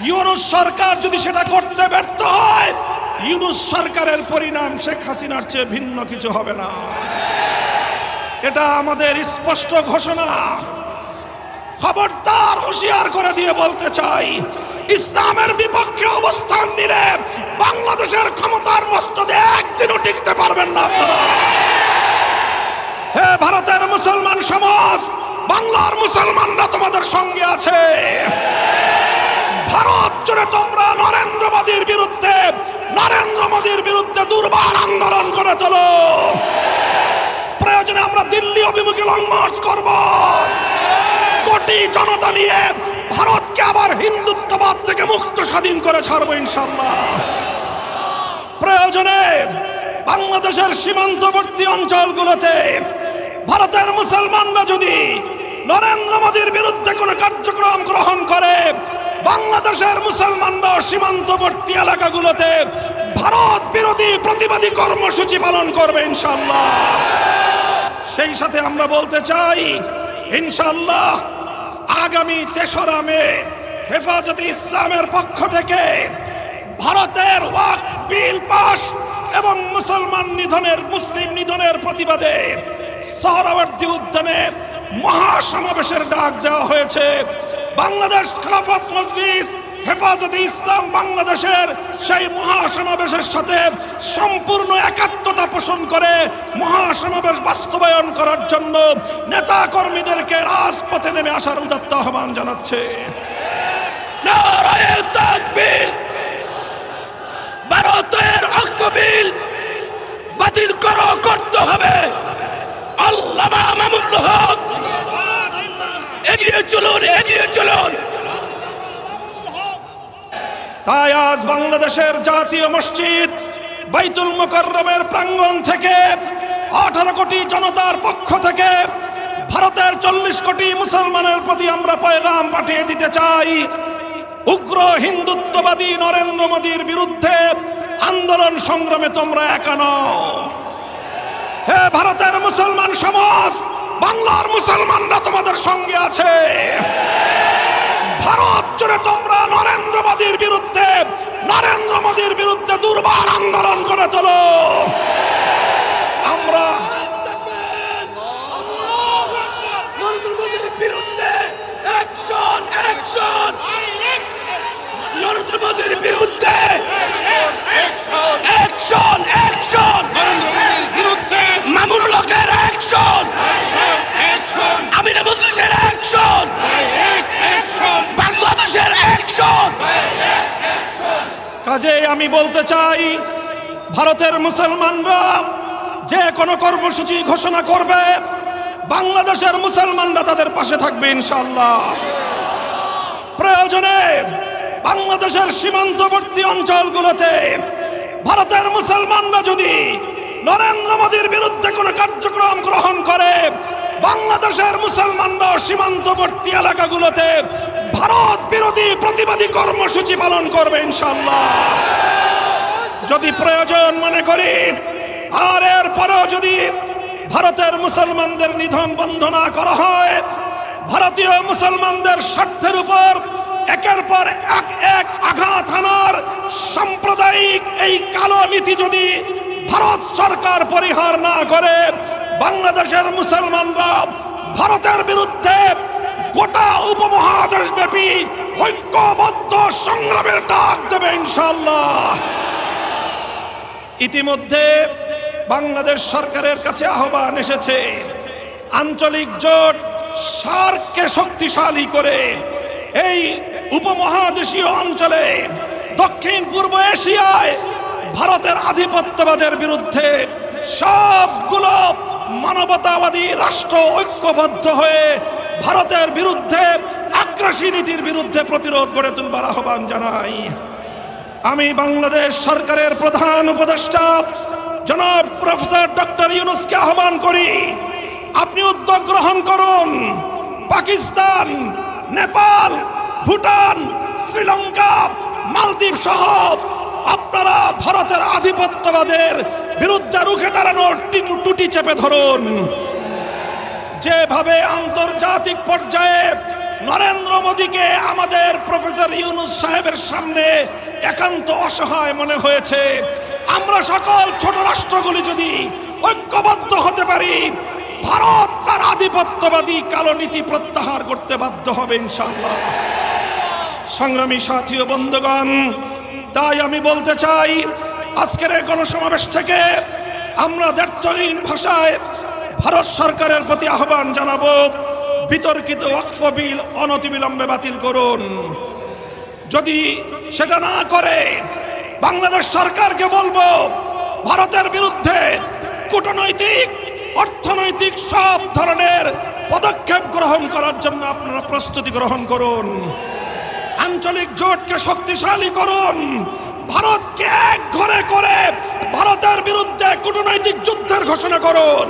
ইউনূস সরকার যদি সেটা করতে ব্যর্থ হয়, ইউনূস সরকারের পরিণাম শেখ হাসিনার চেয়ে ভিন্ন কিছু হবে না। এটা আমাদের স্পষ্ট ঘোষণা। খবরদার হুঁশিয়ার করে দিয়ে বলতে চাই, ইসলামের বিপক্ষে অবস্থান নিলে বাংলাদেশের ক্ষমতার মস্তদে একদিনও টিকতে পারবেন না আপনারা। হে ভারতের মুসলমান সমাজ, বাংলার মুসলমানরা তোমাদের সঙ্গে আছে। ভারত জুড়ে তোমরা নরেন্দ্র মোদীর বিরুদ্ধে দুর্বার আন্দোলন করে তোলো। প্রয়োজনে আমরা দিল্লি অভিমুখে লং মার্চ করব। কোটি জনতা নিয়ে ভারতকে আবার হিন্দুত্ববাদ থেকে মুক্ত স্বাধীন করে ছাড়বো ইনশাআল্লাহ। প্রয়োজনে বাংলাদেশের সীমান্তবর্তী অঞ্চলগুলোতে ভারতের মুসলমানরা যদি নরেন্দ্র মোদীর বিরুদ্ধে কোনো কার্যক্রম গ্রহণ করে, বাংলাদেশের মুসলমানরা সীমান্তবর্তী এলাকাগুলোতে ভারত বিরোধী প্রতিবাদী কর্মসূচি পালন করবে ইনশাআল্লাহ। সেই সাথে আমরা বলতে চাই, ইনশাআল্লাহ আগামী ৩রা মে হেফাজতে ইসলামের পক্ষ থেকে ভারতের ওয়াকফ বিল পাস এবং মুসলিম নিধনের প্রতিবাদে সোহরাওয়ার্দী উদ্যানে মহাসমাবেশের ডাক দেওয়া হয়েছে। বাংলাদেশ খেলাফত মজলিস হেফাজতে ইসলাম বাংলাদেশের সেই মহাসমাবেশের সাথে সম্পূর্ণ একাত্মতা পোষণ করে মহাসমাবেশ বাস্তবায়ন করার জন্য নেতা কর্মীদেরকে রাজপথে নেমে আসার উদাত্ত আহ্বান জানাচ্ছে। নারায়ে তাকবীর! ভারতের ওয়াকফ বিল বাতিল করতে হবে। আল্লামা মামুনুল হক এগিয়ে চলুন, এগিয়ে চলুন। তাই আজ বাংলাদেশের জাতীয় মসজিদ বাইতুল মুকাররমের প্রাঙ্গণ থেকে 18 কোটি জনতার পক্ষ থেকে ভারতের 40 কোটি মুসলমানের প্রতি আমরা পয়গাম পাঠিয়ে দিতে চাই, উগ্র হিন্দুত্ববাদী নরেন্দ্র মোদীর বিরুদ্ধে আন্দোলন সংগ্রামে তোমরা একা নও। হে ভারতের মুসলমান সমাজ, বাংলার মুসলমানরা তোমাদের সঙ্গে আছে। ভারত জুড়ে তোমরা নরেন্দ্র মোদীর বিরুদ্ধে দুর্বার আন্দোলন করে তোলো। আমরা নরেন্দ্র মোদীর বিরুদ্ধে অ্যাকশন, অ্যাকশন! নরেন্দ্র মোদীর বিরুদ্ধে অ্যাকশন, অ্যাকশন! নরেন্দ্র মোদীর বিরুদ্ধে মামুনুল হকের অ্যাকশন, অ্যাকশন! আমির মজলিসের অ্যাকশন, অ্যাকশন! বাংলাদেশের অ্যাকশন। কাজেই আমি বলতে চাই, ভারতের মুসলমানরা যে কোনো কর্মসূচি ঘোষণা করবে, বাংলাদেশের মুসলমানরা তাদের পাশে থাকবে ইনশাআল্লাহ। প্রয়োজনে বাংলাদেশের সীমান্তবর্তী অঞ্চলগুলোতে ভারতের মুসলমানরা যদি নরেন্দ্র মোদীর বিরুদ্ধে কোনো কার্যক্রম গ্রহণ করে, বাংলাদেশের মুসলমানরা সীমান্তবর্তী এলাকাগুলোতে ভারত বিরোধী প্রতিবাদী কর্মসূচি পালন করবে ইনশাআল্লাহ। যদি প্রয়োজন মনে করি, আর এর পরেও যদি ভারতের মুসলমানদের নিধন বন্ধ না করা হয়, ভারতীয় মুসলমানদের স্বার্থের উপর একের পর এক আঘাত হানার সাম্প্রদায়িক এই কালো নীতি যদি ভারত সরকার পরিহার না করে, বাংলাদেশের মুসলমানরা ভারতের বিরুদ্ধে গোটা উপমহাদেশ ব্যাপী ঐক্যবদ্ধ সংগ্রামের ডাক দেবে ইনশাআল্লাহ। ইতিমধ্যে বাংলাদেশ সরকারের কাছে আহ্বান এসেছে, আঞ্চলিক জোট সার্ককে শক্তিশালী করে এই উপমহাদেশীয় অঞ্চলে দক্ষিণ পূর্ব এশিয়ায় ভারতের আধিপত্যবাদের বিরুদ্ধে সবগুলো মানবতাবাদী রাষ্ট্র ঐক্যবদ্ধ হয়ে ভারতের বিরুদ্ধে আগ্রাসী নীতির বিরুদ্ধে প্রতিরোধ গড়ে তুলবার আহ্বান জানাই। আমি বাংলাদেশ সরকারের প্রধান উপদেষ্টা জনাব প্রফেসর ডক্টর ইউনূসকে আহ্বান করি, আপনি উদ্যোগ গ্রহণ করুন। পাকিস্তান, নেপাল, ভুটান, শ্রীলঙ্কা, মালদ্বীপ সহ আপনারা ভারতের আধিপত্যবাদের বিরুদ্ধে রুখে দাঁড়ানোর টুটি চেপে ধরুন। যেভাবে আন্তর্জাতিক পর্যায়ে নরেন্দ্র মোদীকে আমাদের প্রফেসর ইউনূস সাহেবের সামনে একান্ত অসহায় মনে হয়েছে। আমরা সকল ছোট রাষ্ট্রগুলি যদি ঐক্যবদ্ধ হতে পারি, ভারত তার আধিপত্যবাদী কালো নীতি প্রত্যাহার করতে বাধ্য হবে ইনশাআল্লাহ। সংগ্রামী সাথী ও বন্ধুগণ, তাই আমি বলতে চাই, আজকের এই গণসমাবেশ থেকে আমরা দ্ব্যর্থহীন ভাষায় ভারত সরকারের প্রতি আহ্বান জানাবো, বিতর্কিত ওয়াকফ বিল অনতিবিলম্বে বাতিল করুন। যদি সেটা না করে বাংলাদেশ সরকারকে বলবো, ভারতের বিরুদ্ধে কূটনৈতিক, অর্থনৈতিক সব ধরনের পদক্ষেপ গ্রহণ করার জন্য আপনারা প্রস্তুতি গ্রহণ করুন। আঞ্চলিক জোটকে শক্তিশালী করুন। ভারতকে এক ঘরে করে ভারতের বিরুদ্ধে কূটনৈতিক যুদ্ধের ঘোষণা করুন।